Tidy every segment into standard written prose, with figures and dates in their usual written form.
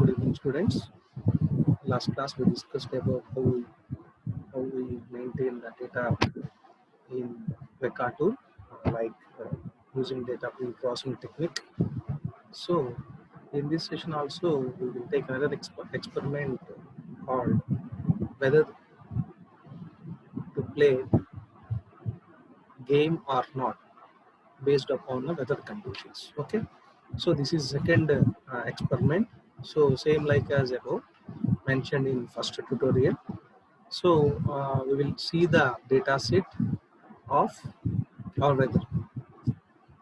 Good evening, students. Last class we discussed about how we maintain the data in Vector tool, like using data pre-processing technique. So, in this session also we will take another experiment called whether to play game or not based upon the weather conditions. Okay. So this is second experiment. So same like as above mentioned in first tutorial. So we will see the data set of our weather.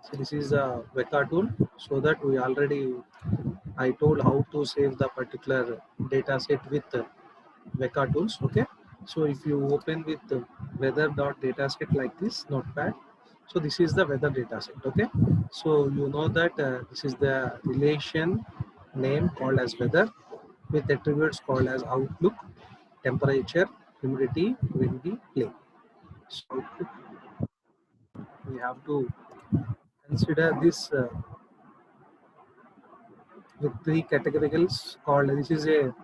So this is a Vector tool, so that we already I told how to save the particular data set with Vector tools. Okay. So if you open with the weather.dataset like this notepad, so this is the weather dataset. Okay. So you know that this is the relation name called as weather with attributes called as outlook, temperature, humidity, windy, play. So we have to consider this with three categoricals called, this is a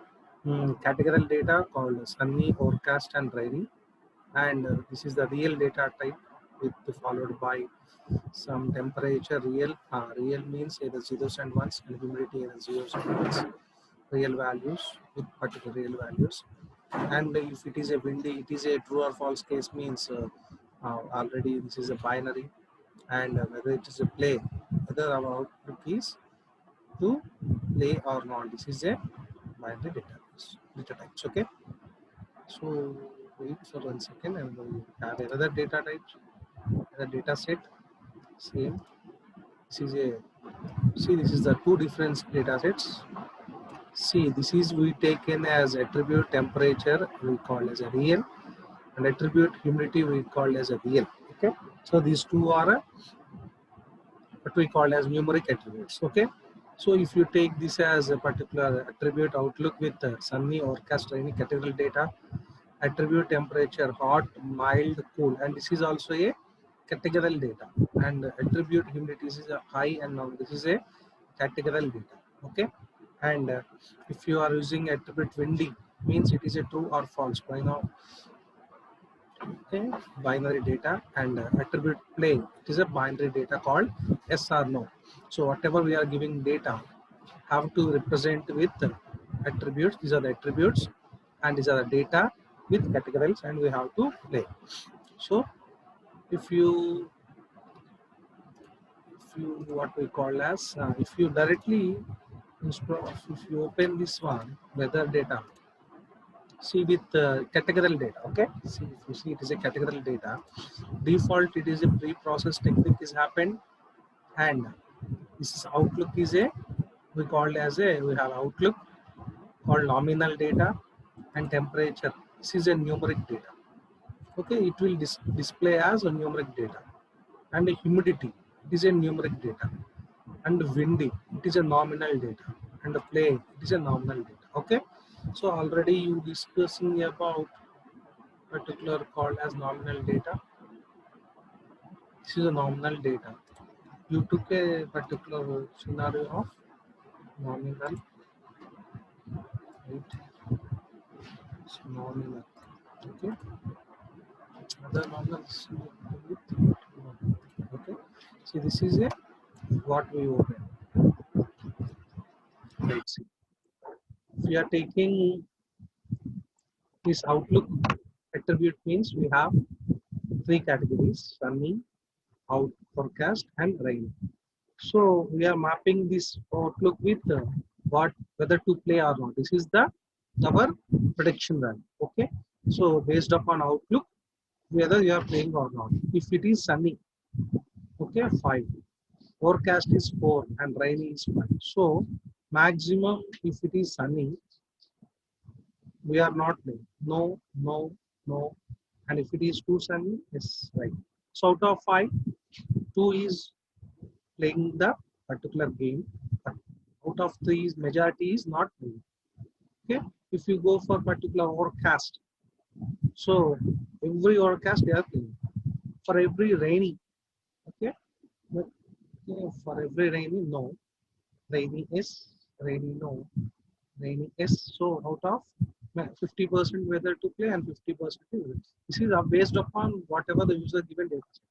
categorical data called sunny, overcast and rainy, and this is the real data type with followed by some temperature real means either zeros and ones, and humidity either zeros and ones, real values with particular real values. And if it is a windy, it is a true or false case means already this is a binary. And whether it is a play, whether our outlook is to play or not, this is a binary data types. Okay. So wait for 1 second and we have another data type, the data set. Same. This is a, see, this is the two different data sets. See, this is we taken as attribute temperature, we call as a real, and attribute humidity we call as a real. Okay. So these two are what we call as numeric attributes. Okay. So if you take this as a particular attribute outlook with sunny, overcast, rainy categorical data, attribute temperature hot, mild, cool, and this is also a categorical data, and attribute humidity is a high and now this is a categorical data. Okay. And if you are using attribute windy means it is a true or false by now. Okay. Binary data. And attribute play, it is a binary data called yes or no. So whatever we are giving data have to represent with attributes. These are the attributes and these are the data with categories, and we have to play. So if you what we call as if you directly if you open this one weather data, see with categorical data. Okay. See, if you see it is a categorical data, default it is a pre-process technique is happened, and this is outlook is a, we called as a, we have outlook called nominal data, and temperature, this is a numeric data. Okay. It will display as a numeric data. And humidity, it is a numeric data. And windy, it is a nominal data. And play, it is a nominal data. Okay. So already you discussing about particular called as nominal data. This is a nominal data. You took a particular scenario of nominal, right? It's nominal. Okay. Other nominal. Okay. See, this is a what we open. Right. See, we are taking this outlook attribute means we have three categories: sunny, out, forecast, and rain. So we are mapping this outlook with what whether to play or not. This is the our prediction value. Okay. So based upon outlook, whether you are playing or not. If it is sunny, okay, 5. Forecast is 4 and rainy is 5. So maximum if it is sunny, we are not playing. No, no, no. And if it is too sunny, yes, right. So out of 5, 2 is playing the particular game. But out of 3 is majority is not playing. Okay. If you go for particular overcast, so every overcast they are playing. For every rainy, okay. But, for every rainy, no. Rainy is rainy, no. rainy. Yes. So out of 50% whether to play and 50% to. This is based upon whatever the user given data set.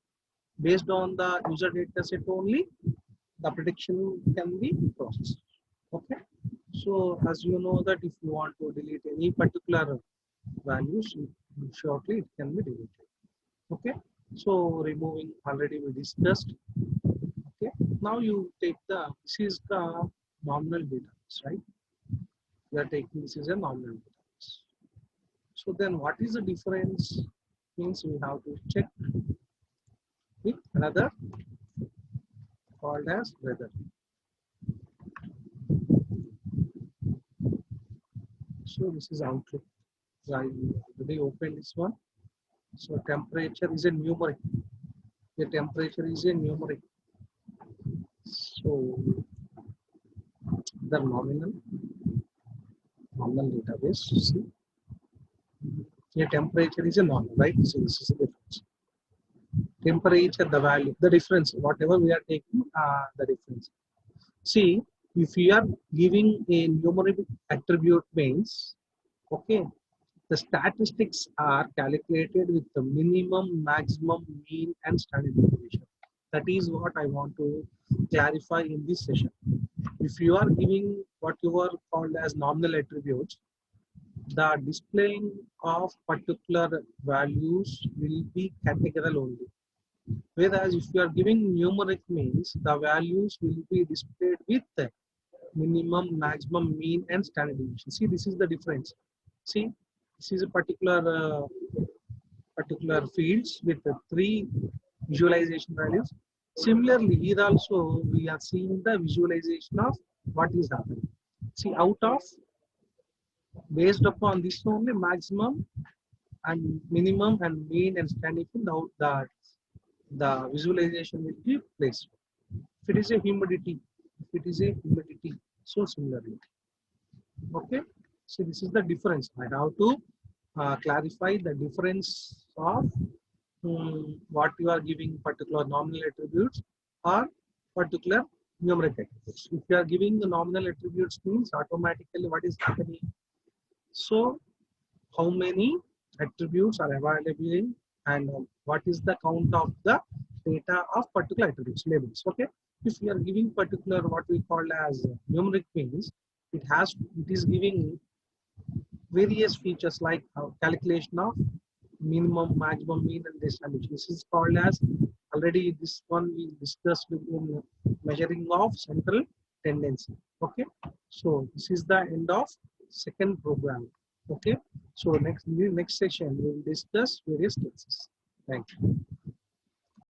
Based on the user data set only, the prediction can be processed. Okay. So as you know that if you want to delete any particular values, shortly it can be deleted. Okay. So removing already we discussed. Okay. Now you take this is the nominal database, right? We are taking this is a nominal database. So then what is the difference? Means we have to check with another called as weather. So this is Outlook. I already opened this one. So temperature is a numeric. The temperature is a numeric. So the nominal database. See, the temperature is a normal, right? So this is the difference. Temperature, the value, the difference, whatever we are taking, the difference. See, if we are giving a numeric attribute means, okay, the statistics are calculated with the minimum, maximum, mean, and standard deviation. That is what I want to clarify in this session. If you are giving what you are called as nominal attributes, the displaying of particular values will be categorical only. Whereas if you are giving numeric means, the values will be displayed with minimum, maximum, mean, and standard deviation. See, this is the difference. See, this is a particular fields with the three visualization values. Similarly, here also we are seeing the visualization of what is happening. See, out of based upon this only maximum and minimum and mean and standard the visualization will be placed. If it is a humidity, so similarly. Okay, so this is the difference. I have to clarify the difference of what you are giving particular nominal attributes or particular numeric attributes. If you are giving the nominal attributes means automatically what is happening. So how many attributes are available in and what is the count of the data of particular attributes labels. Okay, if we are giving particular what we call as numeric means, it is giving various features like calculation of minimum, maximum, mean, and distribution. This is called as already this one we discussed in measuring of central tendency. Okay, so this is the end of second program. Okay, so next session we will discuss various cases. Thank you.